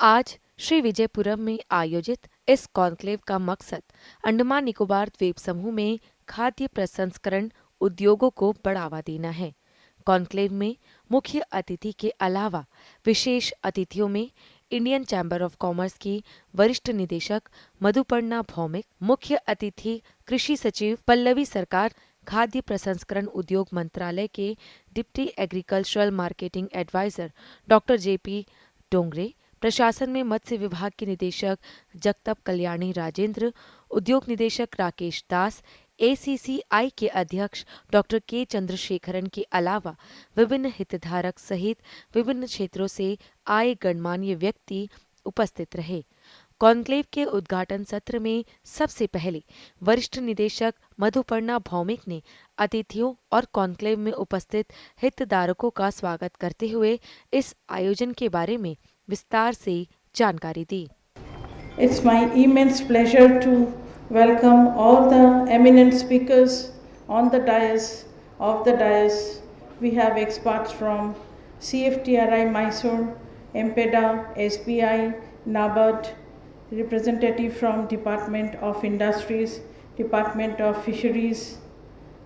आज श्री विजयपुरम में आयोजित इस कॉन्क्लेव का मकसद अंडमान निकोबार द्वीप समूह में खाद्य प्रसंस्करण उद्योगों को बढ़ावा देना है। कॉन्क्लेव में मुख्य अतिथि के अलावा विशेष अतिथियों में इंडियन चैम्बर ऑफ कॉमर्स की वरिष्ठ निदेशक मधुपर्णा भौमिक, मुख्य अतिथि कृषि सचिव पल्लवी सरकार, खाद्य प्रसंस्करण उद्योग मंत्रालय के deputy agricultural marketing adviser doctor JP Dongre, प्रशासन में मत्स्य विभाग के निदेशक जगतप कल्याणी राजेंद्र, उद्योग निदेशक राकेश दास, एसीसीआई के अध्यक्ष डॉक्टर के चंद्रशेखरन के अलावा विभिन्न हितधारक सहित विभिन्न क्षेत्रों से आए गणमान्य व्यक्ति उपस्थित रहे। कॉन्क्लेव के उद्घाटन सत्र में सबसे पहले वरिष्ठ निदेशक मधुपर्णा भौमिक ने अतिथियों और कॉन्क्लेव में उपस्थित हितधारकों का स्वागत करते हुए इस आयोजन के बारे में विस्तार से जानकारी दी। It's my immense pleasure to welcome all the eminent speakers on the dais. We have experts from CFTRI Mysore, MPEDA, SBI, NABARD, representative from Department of Industries, Department of Fisheries,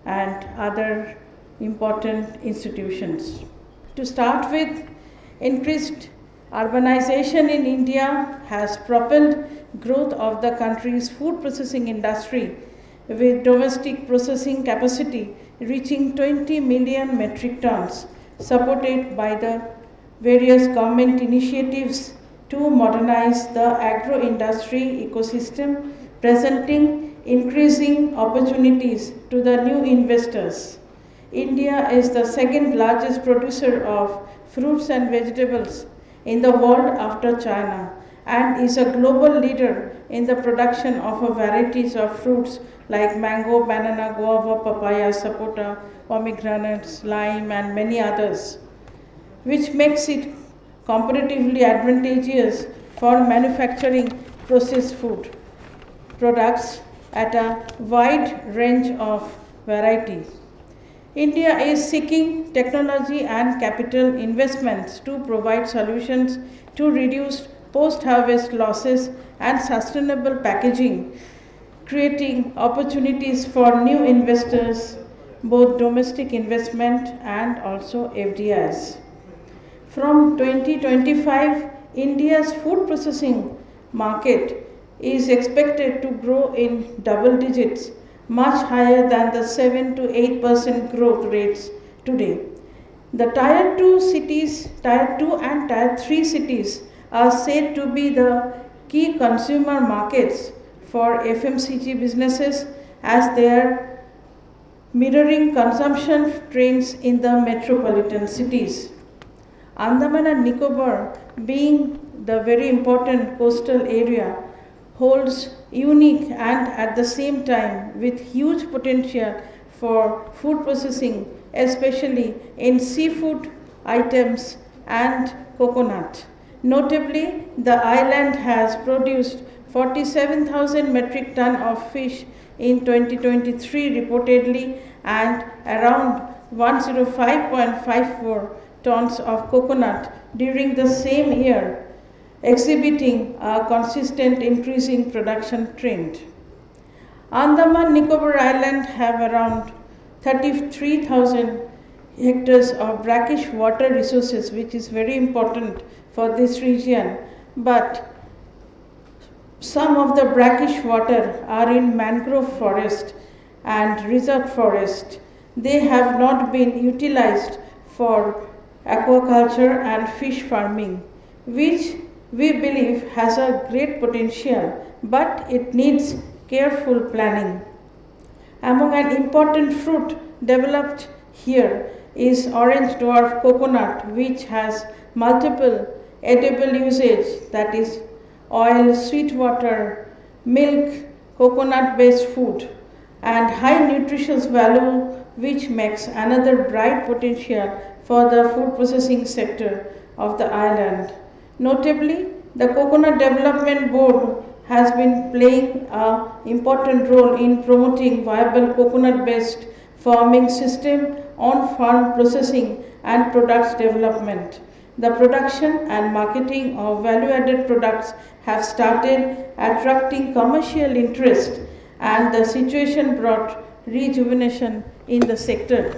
and other important institutions. To start with, increased urbanization in India has propelled growth of the country's food processing industry, with domestic processing capacity reaching 20 million metric tons, supported by the various government initiatives to modernize the agro-industry ecosystem, presenting increasing opportunities to the new investors. India is the second largest producer of fruits and vegetables in the world after China, and is a global leader in the production of varieties of fruits like mango, banana, guava, papaya, sapota, pomegranates, lime, and many others, which makes it competitively advantageous for manufacturing processed food products at a wide range of varieties. India is seeking technology and capital investments to provide solutions to reduce post-harvest losses and sustainable packaging, creating opportunities for new investors, both domestic investment and also FDIs. From 2025, India's food processing market is expected to grow in double digits, much higher than the 7 to 8% growth rates today. The Tier 2 and Tier 3 cities are said to be the key consumer markets for FMCG businesses, as they are mirroring consumption trends in the metropolitan cities. Andaman and Nicobar, being the very important coastal area, holds unique and at the same time with huge potential for food processing, especially in seafood items and coconut. Notably, the island has produced 47,000 metric ton of fish in 2023 reportedly, and around 105.54 tons of coconut during the same year, exhibiting a consistent increasing production trend. Andaman Nicobar Island have around 33,000 hectares of brackish water resources, which is very important for this region, but some of the brackish water are in mangrove forest and reserve forest. They have not been utilized for aquaculture and fish farming, which we believe has a great potential, but it needs careful planning. Among an important fruit developed here is orange dwarf coconut, which has multiple edible usage, that is oil, sweet water, milk, coconut based food, and high nutritious value, which makes another bright potential for the food processing sector of the island. Notably, the Coconut Development Board has been playing an important role in promoting viable coconut-based farming system, on-farm processing and products development. The production and marketing of value-added products have started attracting commercial interest, and the situation brought rejuvenation in the sector.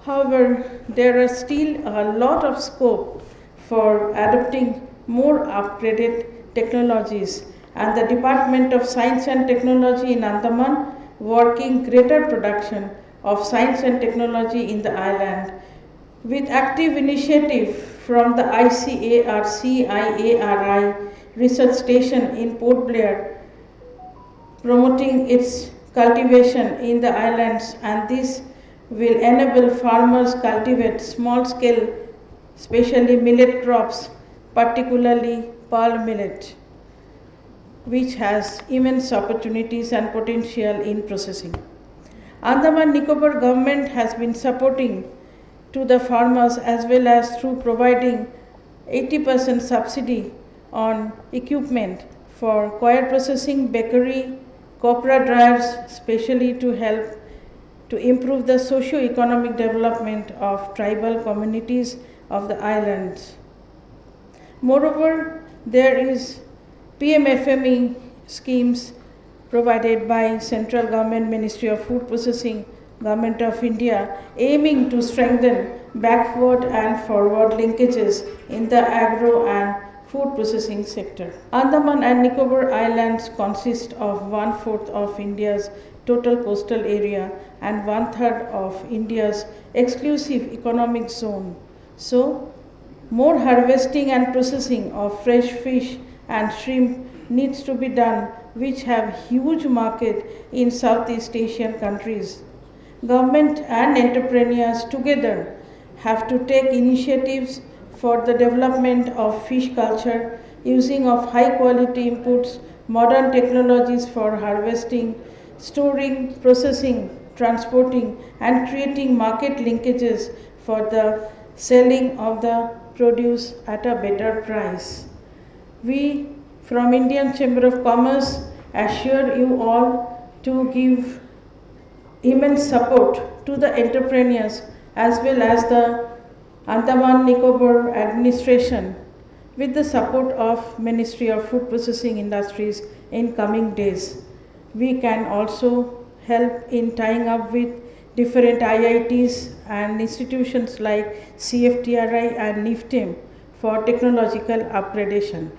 However, there is still a lot of scope for adopting more upgraded technologies, and the Department of Science and Technology in Andaman working greater production of science and technology in the island with active initiative from the ICAR-CIARI research station in Port Blair promoting its cultivation in the islands, and this will enable farmers cultivate small scale, especially millet crops, particularly pearl millet, which has immense opportunities and potential in processing. Andaman Nicobar government has been supporting to the farmers as well as through providing 80% subsidy on equipment for coir processing, bakery, copra dryers, especially to help to improve the socio-economic development of tribal communities of the islands. Moreover, there is PMFME schemes provided by Central Government Ministry of Food Processing, Government of India, aiming to strengthen backward and forward linkages in the agro and food processing sector. Andaman and Nicobar Islands consist of 1/4 of India's total coastal area and 1/3 of India's exclusive economic zone. So, more harvesting and processing of fresh fish and shrimp needs to be done, which have huge market in Southeast Asian countries. Government and entrepreneurs together have to take initiatives for the development of fish culture using of high quality inputs, modern technologies for harvesting, storing, processing, transporting, and creating market linkages for the selling of the produce at a better price. We from Indian Chamber of Commerce assure you all to give immense support to the entrepreneurs as well as the Andaman Nicobar administration with the support of Ministry of Food Processing Industries in coming days. We can also help in tying up with different IITs and institutions like CFTRI and NIFTIM for technological upgradation.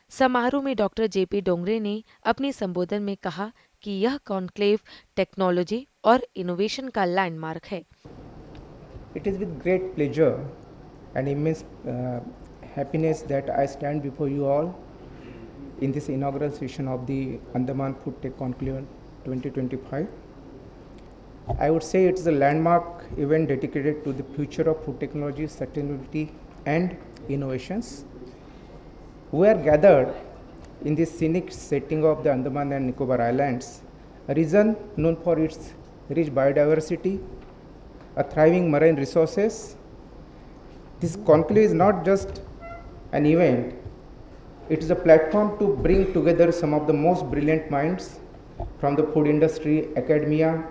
समारोह में doctor JP Dongre ने अपने संबोधन में कहा कि यह conclave technology और इनोवेशन का लैंडमार्क है। It is with great pleasure and immense happiness that I stand before you all in this inaugural session of the Andaman Food Tech Conclave 2025. I would say it is a landmark event dedicated to the future of food technology, sustainability and innovations. We are gathered in this scenic setting of the Andaman and Nicobar Islands, a region known for its rich biodiversity, a thriving marine resources. This conclave is not just an event, it is a platform to bring together some of the most brilliant minds from the food industry, academia,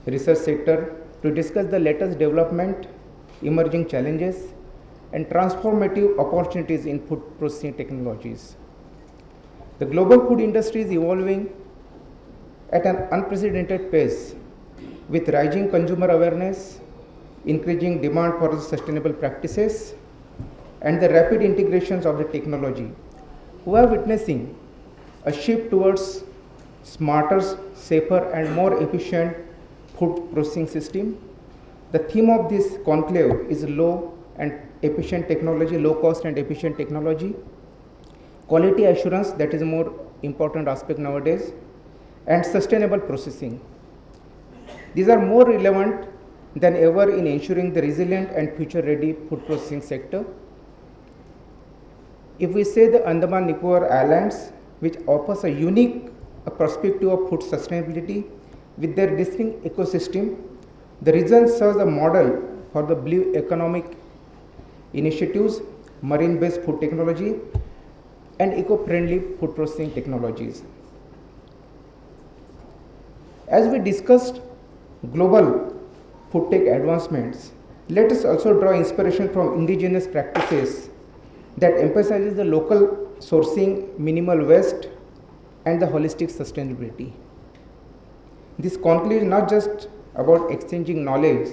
research sector to discuss the latest development, emerging challenges, and transformative opportunities in food processing technologies. The global food industry is evolving at an unprecedented pace with rising consumer awareness, increasing demand for sustainable practices, and the rapid integrations of the technology. We are witnessing a shift towards smarter, safer, and more efficient food processing system. The theme of this conclave is low and efficient technology, low cost and efficient technology, quality assurance, that is a more important aspect nowadays, and sustainable processing. These are more relevant than ever in ensuring the resilient and future ready food processing sector. If we say the Andaman Nicobar Islands, which offers a unique perspective of food sustainability with their distinct ecosystem, the region serves a model for the blue economic initiatives, marine-based food technology, and eco-friendly food processing technologies. As we discussed global food tech advancements Let us also draw inspiration from indigenous practices that emphasizes the local sourcing, minimal waste, and the holistic sustainability. This conclave is not just about exchanging knowledge,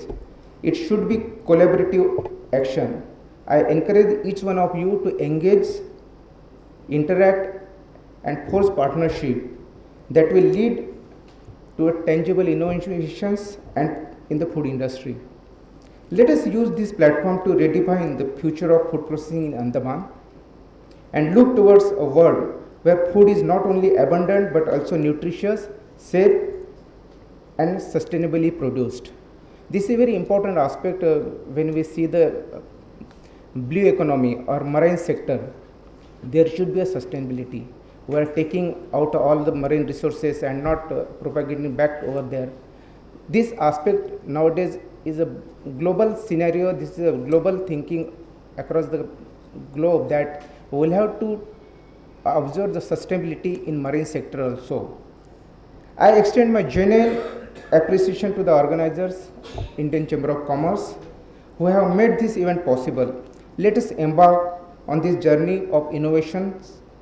it should be collaborative action. I encourage each one of you to engage, interact, and force partnership that will lead to a tangible innovations and in the food industry. Let us use this platform to redefine the future of food processing in Andaman and look towards a world where food is not only abundant but also nutritious, safe, and sustainably produced. This is a very important aspect when we see the blue economy or marine sector. There should be a sustainability. We are taking out all the marine resources and not propagating back over there. This aspect nowadays is a global scenario. This is a global thinking across the globe that we will have to observe the sustainability in marine sector also. I extend my genuine appreciation to the organizers, Indian Chamber of Commerce, who have made this event possible. Let us embark on this journey of innovation,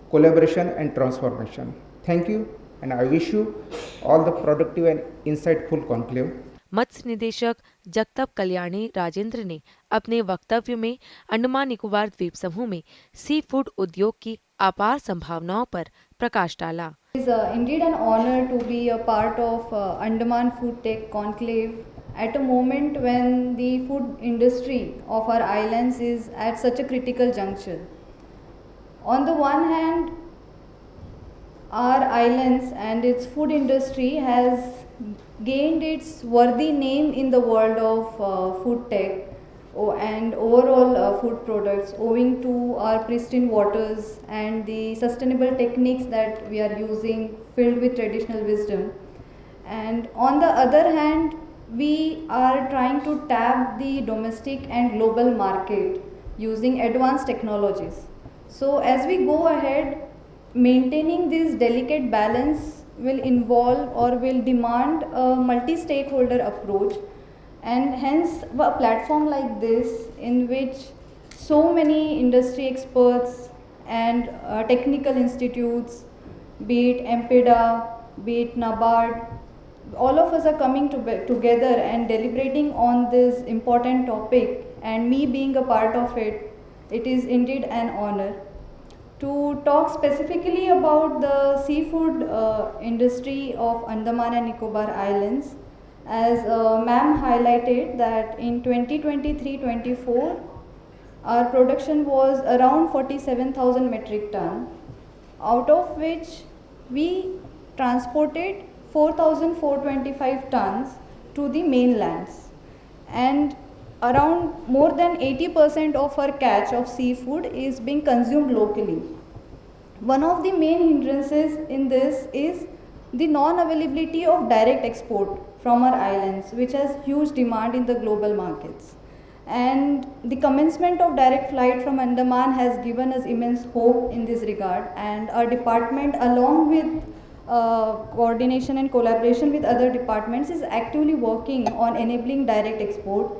collaboration, and transformation. Thank you, and I wish you all the productive and insightful conclave. मत्स्य निदेशक जगताप कल्याणी राजेंद्र ने अपने वक्तव्य में अंडमान निकोबार द्वीप समूह में sea food उद्योग की अपार संभावनाओं पर प्रकाश डाला। It is indeed an honor to be a part of Andaman Food Tech Conclave at a moment when the food industry of our islands is at such a critical juncture. On the one hand, our islands and its food industry has gained its worthy name in the world of food tech and overall food products owing to our pristine waters and the sustainable techniques that we are using filled with traditional wisdom. And on the other hand, we are trying to tap the domestic and global market using advanced technologies. So as we go ahead, maintaining this delicate balance will involve or will demand a multi-stakeholder approach, and hence a platform like this in which so many industry experts and technical institutes, be it MPEDA, be it NABARD, all of us are coming together and deliberating on this important topic, and me being a part of it, it is indeed an honor. To talk specifically about the seafood industry of Andaman and Nicobar Islands, as ma'am highlighted that in 2023-24, our production was around 47,000 metric ton, out of which we transported 4,425 tons to the mainlands, and around more than 80% of our catch of seafood is being consumed locally. One of the main hindrances in this is the non-availability of direct export from our islands, which has huge demand in the global markets. And the commencement of direct flight from Andaman has given us immense hope in this regard, and our department, along with coordination and collaboration with other departments, is actively working on enabling direct export.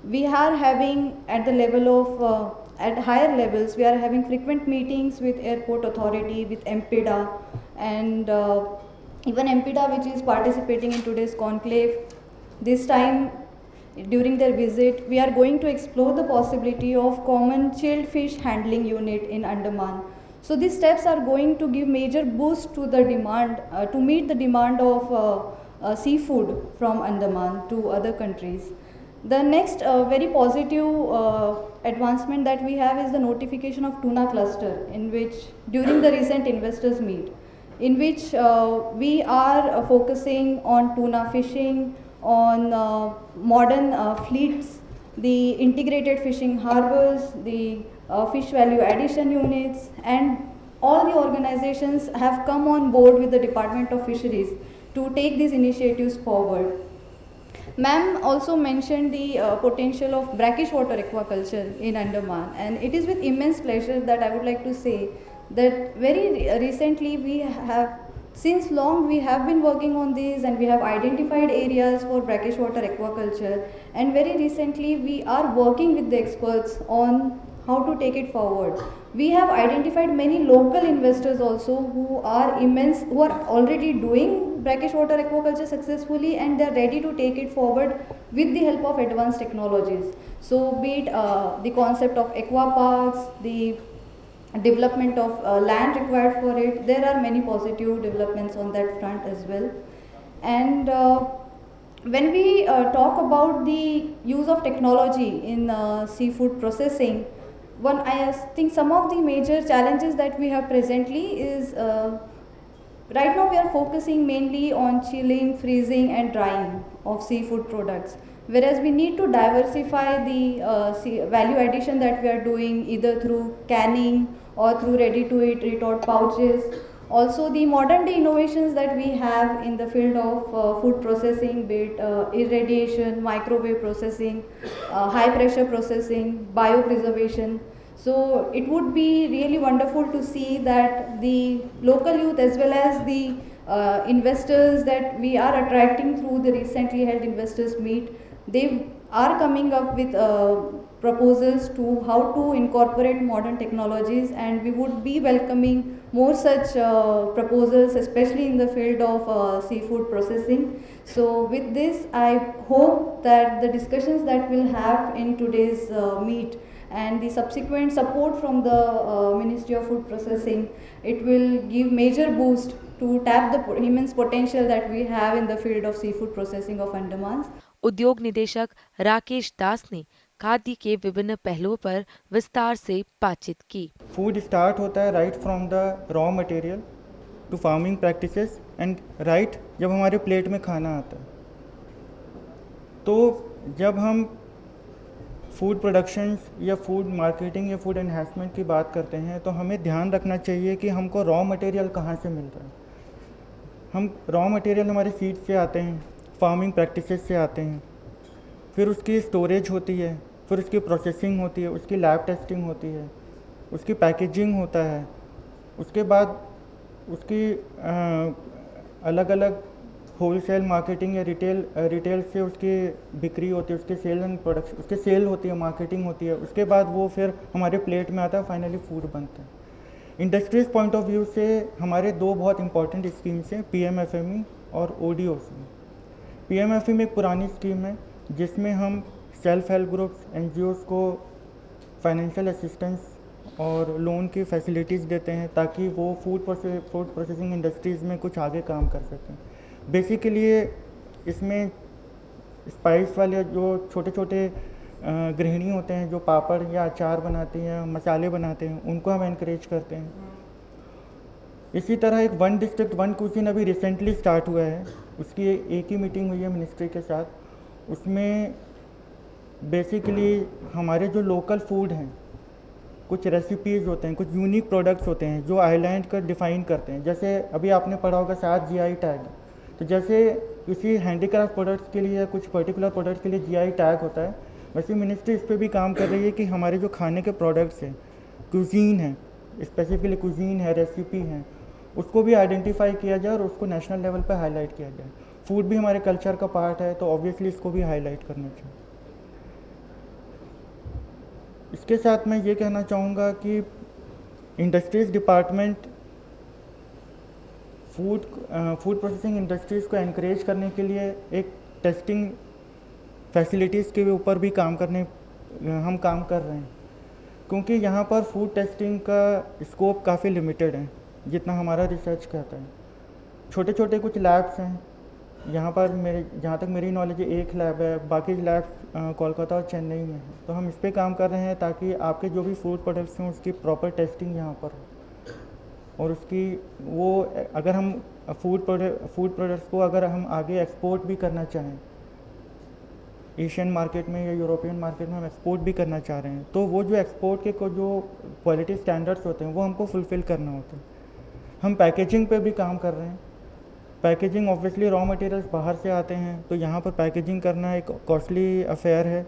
We are having at the level of at higher levels, we are having frequent meetings with Airport Authority, with MPEDA, and even MPEDA, which is participating in today's conclave. This time, during their visit, we are going to explore the possibility of common chilled fish handling unit in Andaman. So these steps are going to give major boost to the demand, to meet the demand of seafood from Andaman to other countries. The next very positive advancement that we have is the notification of tuna cluster, in which during the recent investors meet, in which we are focusing on tuna fishing, on modern fleets, the integrated fishing harbors, the fish value addition units, and all the organizations have come on board with the Department of Fisheries to take these initiatives forward. Ma'am also mentioned the potential of brackish water aquaculture in Andaman, and it is with immense pleasure that I would like to say that very recently we have Since long we have been working on this and we have identified areas for brackish water aquaculture, and very recently we are working with the experts on how to take it forward. We have identified many local investors also who are already doing brackish water aquaculture successfully, and they are ready to take it forward with the help of advanced technologies. So be it the concept of aqua parks, the development of land required for it. There are many positive developments on that front as well. And when we talk about the use of technology in seafood processing, I think some of the major challenges that we have presently is right now we are focusing mainly on chilling, freezing and drying of seafood products, whereas we need to diversify the value addition that we are doing either through canning or through ready to eat retort pouches. Also the modern day innovations that we have in the field of food processing, be it irradiation, microwave processing, high pressure processing, biopreservation. So it would be really wonderful to see that the local youth as well as the investors that we are attracting through the recently held investors meet, they are coming up with proposals to how to incorporate modern technologies, and we would be welcoming more such proposals, especially in the field of seafood processing. So with this, I hope that the discussions that we'll have in today's meet and the subsequent support from the Ministry of Food Processing, it will give major boost to tap the immense potential that we have in the field of seafood processing of Andamans. उद्योग निदेशक राकेश दास ने खाद्य के विभिन्न पहलुओं पर विस्तार से बातचीत की। फूड स्टार्ट होता है right from the raw material to farming practices and right जब हमारे प्लेट में खाना आता है। तो जब हम फूड प्रोडक्शंस या फूड मार्केटिंग या फूड एनहांसमेंट की बात करते हैं तो हमें ध्यान रखना चाहिए कि हमको रॉ मटेरियल कहाँ से मिल रहा है। हम रॉ मटेरियल हमारे सीड से आते हैं, फार्मिंग प्रैक्टिसेस से आते हैं, फिर उसकी स्टोरेज होती है, फिर उसकी प्रोसेसिंग होती है, उसकी लैब टेस्टिंग होती है, उसकी पैकेजिंग होता है, उसके बाद उसकी अलग अलग होलसेल मार्केटिंग या रिटेल से उसकी बिक्री होती है, उसके सेल एंड प्रोडक्शन, उसके सेल होती है, मार्केटिंग होती है, उसके बाद वो फिर हमारे प्लेट में आता है, फाइनली फूड बनता है। इंडस्ट्रीज पॉइंट ऑफ व्यू से हमारे दो बहुत इंपॉर्टेंट स्कीम्स हैं, PMFME और ODOC। PMFME एक पुरानी स्कीम है जिसमें हम सेल्फ हेल्प ग्रुप्स, NGOs को फाइनेंशियल असिस्टेंस और लोन की फैसिलिटीज़ देते हैं ताकि वो फूड प्रोसेसिंग इंडस्ट्रीज़ में कुछ आगे काम कर सकें। बेसिकली इसमें स्पाइस वाले जो छोटे छोटे गृहिणी होते हैं जो पापड़ या अचार बनाती हैं, मसाले बनाते हैं, उनको हम एनकरेज करते हैं। इसी तरह एक वन डिस्ट्रिक्ट वन कुजीन अभी रिसेंटली स्टार्ट हुआ है, उसकी एक ही मीटिंग हुई है मिनिस्ट्री के साथ। उसमें बेसिकली हमारे जो लोकल फूड हैं, कुछ रेसिपीज़ होते हैं, कुछ यूनिक प्रोडक्ट्स होते हैं जो आइलैंड का डिफ़ाइन करते हैं। जैसे अभी आपने पढ़ा होगा शायद GI टैग, तो जैसे किसी हैंडीक्राफ्ट प्रोडक्ट्स के लिए या कुछ पर्टिकुलर प्रोडक्ट्स के लिए GI टैग होता है, वैसे मिनिस्ट्री इस पर भी काम कर रही है कि हमारे जो खाने के प्रोडक्ट्स हैं, कुजीन है, स्पेसिफिकली कुजीन है, रेसिपी हैं, उसको भी आइडेंटिफाई किया जाए और उसको नेशनल लेवल पर हाईलाइट किया जाए। फूड भी हमारे कल्चर का पार्ट है, तो ऑब्वियसली इसको भी हाईलाइट करना चाहिए। इसके साथ मैं ये कहना चाहूँगा कि industries department food processing industries को एनकरेज करने के लिए एक टेस्टिंग फैसिलिटीज़ के ऊपर भी हम काम कर रहे हैं, क्योंकि यहाँ पर फूड टेस्टिंग का स्कोप काफ़ी लिमिटेड है जितना हमारा रिसर्च कहता है। छोटे छोटे कुछ लैब्स हैं यहाँ पर, जहाँ तक मेरी नॉलेज है एक लैब है, बाकी लैब्स कोलकाता और चेन्नई में है। तो हम इस पर काम कर रहे हैं ताकि आपके जो भी फूड प्रोडक्ट्स हैं उसकी प्रॉपर टेस्टिंग यहाँ पर हो, और उसकी वो अगर हम फूड प्रोडक्ट्स को अगर हम आगे एक्सपोर्ट भी करना चाहें, एशियन मार्केट में या यूरोपियन मार्केट में हम एक्सपोर्ट भी करना चाह रहे हैं, तो वो जो एक्सपोर्ट के जो क्वालिटी स्टैंडर्ड्स होते हैं वो हमको फुलफ़िल करना होता है। हम पैकेजिंग पे भी काम कर रहे हैं। पैकेजिंग ऑब्वियसली रॉ मटेरियल्स बाहर से आते हैं, तो यहाँ पर पैकेजिंग करना एक कॉस्टली अफेयर है।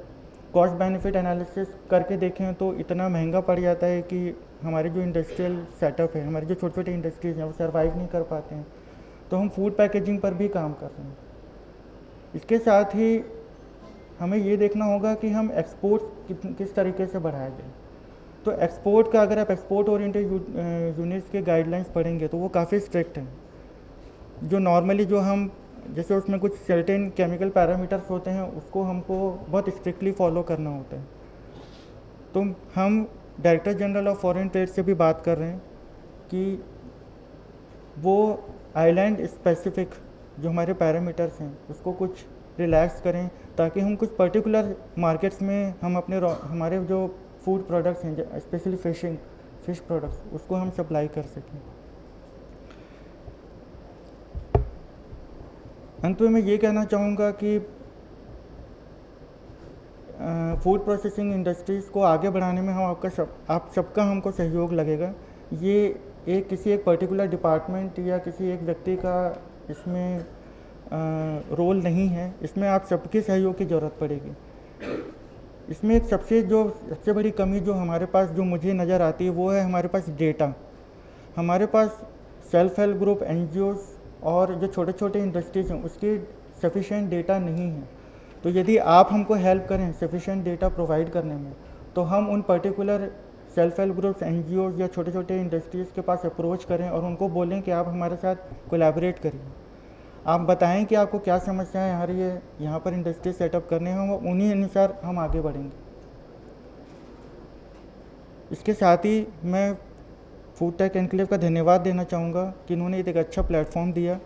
कॉस्ट बेनिफिट एनालिसिस करके देखें तो इतना महंगा पड़ जाता है कि हमारे जो इंडस्ट्रियल सेटअप है, हमारे जो छोटे छोटे इंडस्ट्रीज़ हैं वो सर्वाइव नहीं कर पाते हैं। तो हम फूड पैकेजिंग पर भी काम कर रहे हैं। इसके साथ ही हमें ये देखना होगा कि हम एक्सपोर्ट किस तरीके से बढ़ाया जाए। तो एक्सपोर्ट का, अगर आप एक्सपोर्ट ओरिएंटेड यूनिट्स के गाइडलाइंस पढ़ेंगे तो वो काफ़ी स्ट्रिक्ट हैं। जो नॉर्मली जो हम जैसे उसमें कुछ सर्टेन केमिकल पैरामीटर्स होते हैं, उसको हमको बहुत स्ट्रिक्टली फॉलो करना होता है। तो हम director general of foreign trade से भी बात कर रहे हैं कि वो आइलैंड स्पेसिफिक जो हमारे पैरामीटर्स हैं उसको कुछ रिलैक्स करें, ताकि हम कुछ पर्टिकुलर मार्केट्स में हम हमारे जो फूड प्रोडक्ट्स हैं, स्पेशली फिश प्रोडक्ट्स, उसको हम सप्लाई कर सकें। अंत में मैं ये कहना चाहूँगा कि फूड प्रोसेसिंग इंडस्ट्रीज़ को आगे बढ़ाने में आप सबका हमको सहयोग लगेगा। ये किसी एक पर्टिकुलर डिपार्टमेंट या किसी एक व्यक्ति का इसमें रोल नहीं है, इसमें आप सबके सहयोग की ज़रूरत पड़ेगी। इसमें एक सबसे बड़ी कमी जो हमारे पास, जो मुझे नज़र आती है, वो है हमारे पास डेटा। हमारे पास सेल्फ हेल्प ग्रुप, NGOs और जो छोटे छोटे इंडस्ट्रीज़ हैं उसकी सफिशेंट डेटा नहीं है। तो यदि आप हमको हेल्प करें सफिशेंट डेटा प्रोवाइड करने में, तो हम उन particular self help groups, NGOs या छोटे छोटे इंडस्ट्रीज़ के पास अप्रोच करें और उनको बोलें कि आप हमारे साथ कोलैबोरेट करिए। आप बताएं कि आपको क्या समस्याएं आ रही है, यहाँ पर इंडस्ट्री सेटअप करने हैं, उन्हीं अनुसार हम आगे बढ़ेंगे। इसके साथ ही मैं फूड टेक एनक्लेव का धन्यवाद देना चाहूँगा कि इन्होंने एक अच्छा प्लेटफॉर्म दिया,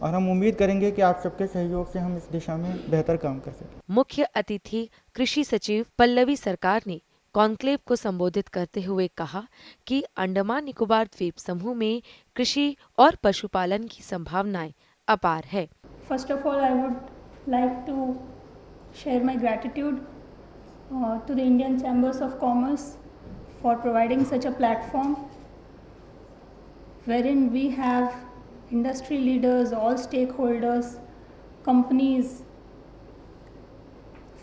और हम उम्मीद करेंगे कि आप सबके सहयोग से हम इस दिशा में बेहतर काम कर सकें। मुख्य अतिथि कृषि सचिव पल्लवी सरकार ने कॉन्क्लेव को संबोधित करते हुए कहा कि अंडमान निकोबार द्वीप समूह में कृषि और पशुपालन की संभावनाएं अपार है। First of all, I would like to share my gratitude to the Indian Chambers of Commerce for providing such a platform wherein we have industry leaders, all stakeholders, companies,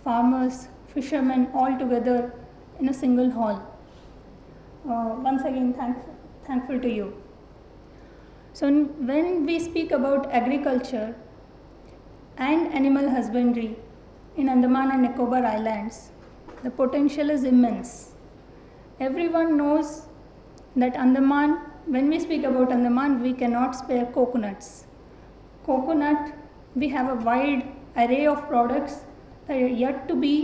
farmers, fishermen all together in a single hall. Once again, thankful to you. So when we speak about agriculture and animal husbandry in Andaman and Nicobar Islands, the potential is immense. Everyone knows that Andaman, when we speak about Andaman, we cannot spare coconuts. Coconut, we have a wide array of products that are yet to be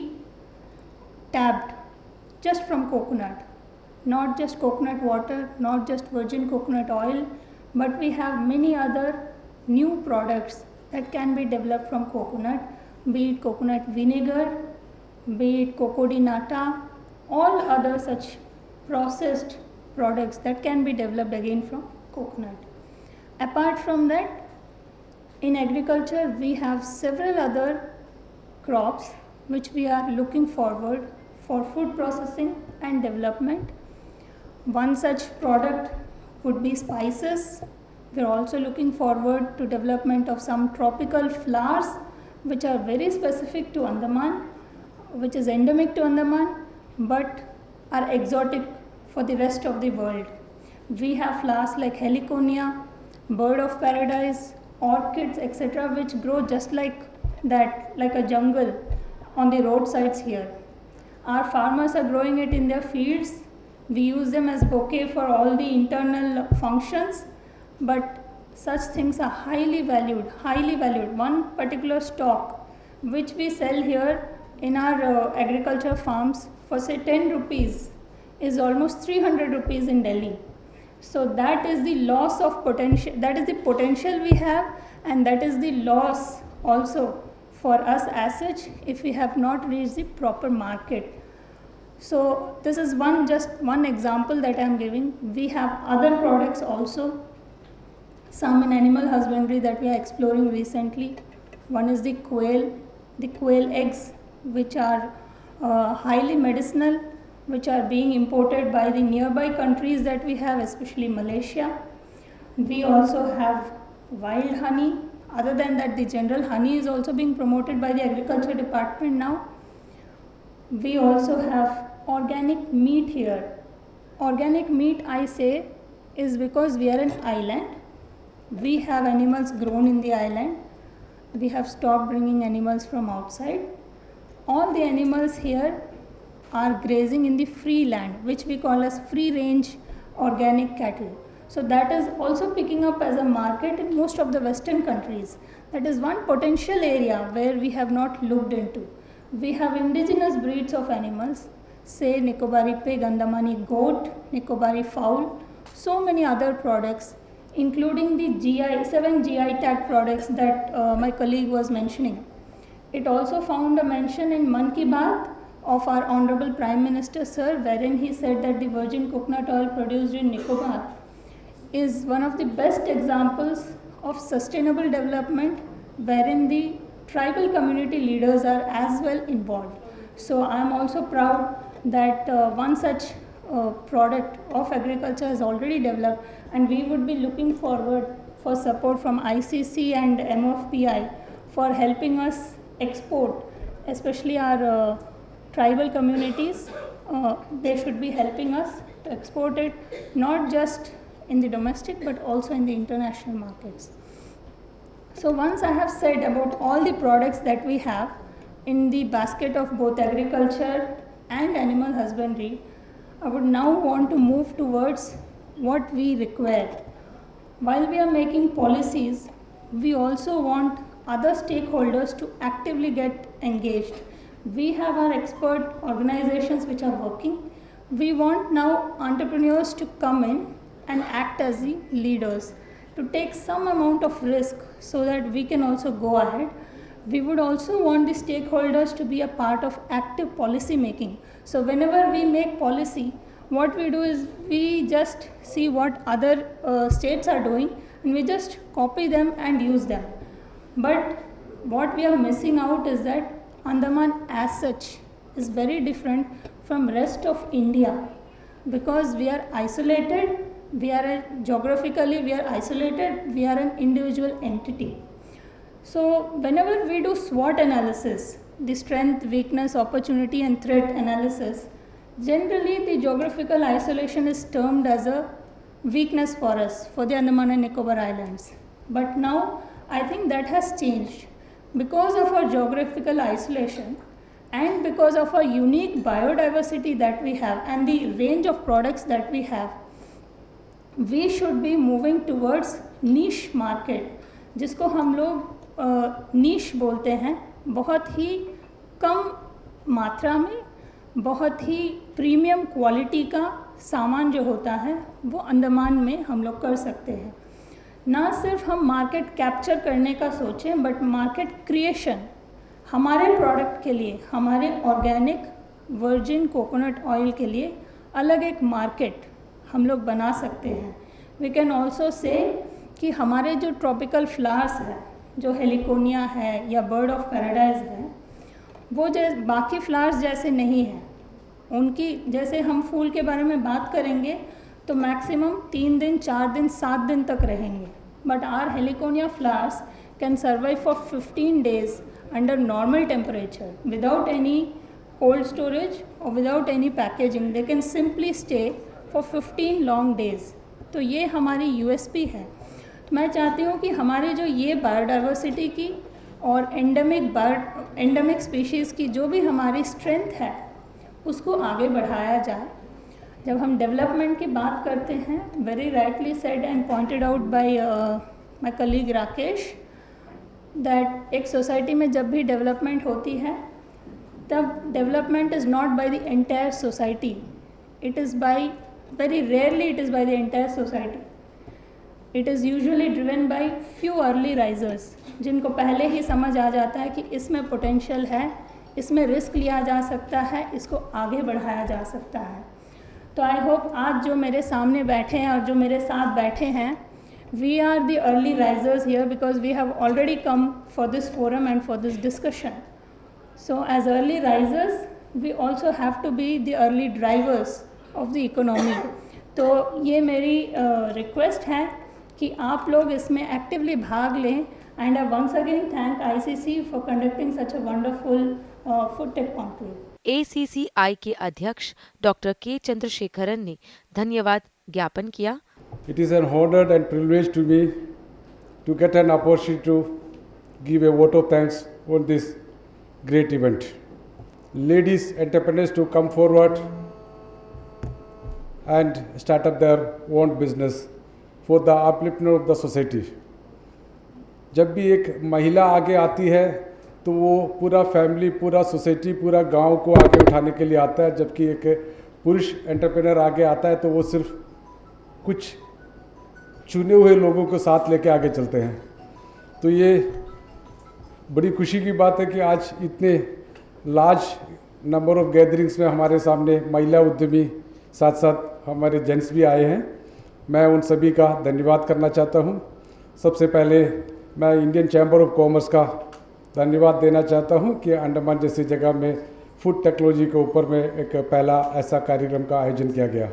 tapped just from coconut. Not just coconut water, not just virgin coconut oil, but we have many other new products that can be developed from coconut, be it coconut vinegar, be it coco di nata, all other such processed products that can be developed again from coconut. Apart from that, in agriculture we have several other crops which we are looking forward for food processing and development. One such product would be spices. We are also looking forward to development of some tropical flowers which are very specific to Andaman, which is endemic to Andaman, but are exotic for the rest of the world. We have flowers like heliconia, bird of paradise, orchids, etc., which grow just like that, like a jungle on the roadsides here. Our farmers are growing it in their fields. We use them as bouquet for all the internal functions, but such things are highly valued, highly valued. One particular stock which we sell here in our agriculture farms for say 10 rupees is almost 300 rupees in Delhi. So that is the loss of potential, that is the potential we have, and that is the loss also for us as such if we have not reached the proper market. So this is just one example that I am giving. We have other products also, some in animal husbandry that we are exploring recently. One is the quail eggs, which are highly medicinal, which are being imported by the nearby countries that we have, especially Malaysia. We also have wild honey. Other than that, the general honey is also being promoted by the agriculture department now. We also have organic meat here. Organic meat, I say, is because we are an island We have animals grown in the island. We have stopped bringing animals from outside. All the animals here are grazing in the free land, which we call as free range organic cattle. So that is also picking up as a market in most of the Western countries. That is one potential area where we have not looked into. We have indigenous breeds of animals, say Nicobari pig, Andamani goat, Nicobari fowl, so many other products, including the GI, 7 GI tag products that my colleague was mentioning. It also found a mention in Mann Ki Baat of our Honorable Prime Minister Sir, wherein he said that the virgin coconut oil produced in Nicobar is one of the best examples of sustainable development, wherein the tribal community leaders are as well involved. So I am also proud that one such product of agriculture is already developed, and we would be looking forward for support from ICC and MFPI for helping us export, especially our tribal communities. They should be helping us to export it, not just in the domestic but also in the international markets. So once I have said about all the products that we have in the basket of both agriculture and animal husbandry, I would now want to move towards what we require. While we are making policies, we also want other stakeholders to actively get engaged. We have our expert organizations which are working. We want now entrepreneurs to come in and act as the leaders, to take some amount of risk so that we can also go ahead. We would also want the stakeholders to be a part of active policy making. So whenever we make policy, what we do is we just see what other states are doing and we just copy them and use them. But what we are missing out is that Andaman as such is very different from rest of India, because we are isolated, geographically we are isolated, we are an individual entity. So whenever we do SWOT analysis, the strength, weakness, opportunity and threat analysis, generally the geographical isolation is termed as a weakness for us, for the Andaman and Nicobar Islands. But now I think that has changed. Because of our geographical isolation and because of our unique biodiversity that we have and the range of products that we have, we should be moving towards niche market, जिसको हम लोग niche बोलते हैं. बहुत ही कम मात्रा में बहुत ही premium quality का सामान जो होता है वो अंडमान में हम लोग कर सकते हैं. ना सिर्फ हम मार्केट कैप्चर करने का सोचें, बट मार्केट क्रिएशन हमारे प्रोडक्ट के लिए, हमारे ऑर्गेनिक वर्जिन कोकोनट ऑयल के लिए अलग एक मार्केट हम लोग बना सकते हैं. वी कैन ऑल्सो से कि हमारे जो ट्रॉपिकल फ्लावर्स हैं, जो हेलिकोनिया है या बर्ड ऑफ पैराडाइज है, वो जैसे बाकी फ्लावर्स जैसे नहीं हैं. उनकी जैसे हम फूल के बारे में बात करेंगे तो मैक्सिमम 3 दिन, 4 दिन, 7 दिन तक रहेंगे. But our heliconia flowers can survive for 15 days under normal temperature without any cold storage or without any packaging. They can simply stay for 15 long days. तो ये हमारी USP है. तो मैं चाहती हूँ कि हमारे जो ये बायोडाइवर्सिटी की और एंडेमिक स्पीशीज़ की जो भी हमारी स्ट्रेंथ है उसको आगे बढ़ाया जाए. जब हम डेवलपमेंट की बात करते हैं, very rightly said and pointed out by my colleague Rakesh, that एक सोसाइटी में जब भी डेवलपमेंट होती है तब development is not by the entire society, it is by, very rarely it is by the entire society. It is usually driven by few early risers, जिनको पहले ही समझ आ जाता है कि इसमें पोटेंशियल है, इसमें रिस्क लिया जा सकता है, इसको आगे बढ़ाया जा सकता है. तो आई होप आज जो मेरे सामने बैठे हैं और जो मेरे साथ बैठे हैं, we are the early risers here because we have already come for this forum and for this discussion. So as early risers, we also have to be the early drivers of the economy. तो ये मेरी request है कि आप लोग इसमें actively भाग लें. And I once again thank ICC for conducting such a wonderful food tech conclave. ACCI के अध्यक्ष डॉक्टर के चंद्रशेखरन ने धन्यवाद ज्ञापन किया. It is an honor and privilege to be to get an opportunity to give a vote of thanks on this great event. Ladies entrepreneurs to come forward and start up their own business for the upliftment of the society. जब भी एक महिला आगे आती है तो वो पूरा फैमिली, पूरा सोसाइटी, पूरा गांव को आगे उठाने के लिए आता है, जबकि एक पुरुष एंटरप्रेनर आगे आता है तो वो सिर्फ कुछ चुने हुए लोगों को साथ लेके आगे चलते हैं। तो ये बड़ी खुशी की बात है कि आज इतने लार्ज नंबर ऑफ गैदरिंग्स में हमारे सामने महिला उद्यमी साथ साथ हमारे जेंट्स भी आए हैं। मैं उन सभी का धन्यवाद करना चाहता हूं। सबसे पहले मैं इंडियन चैम्बर ऑफ कॉमर्स का धन्यवाद देना चाहता हूं कि अंडमान जैसी जगह में फूड टेक्नोलॉजी के ऊपर में एक पहला ऐसा कार्यक्रम का आयोजन किया गया।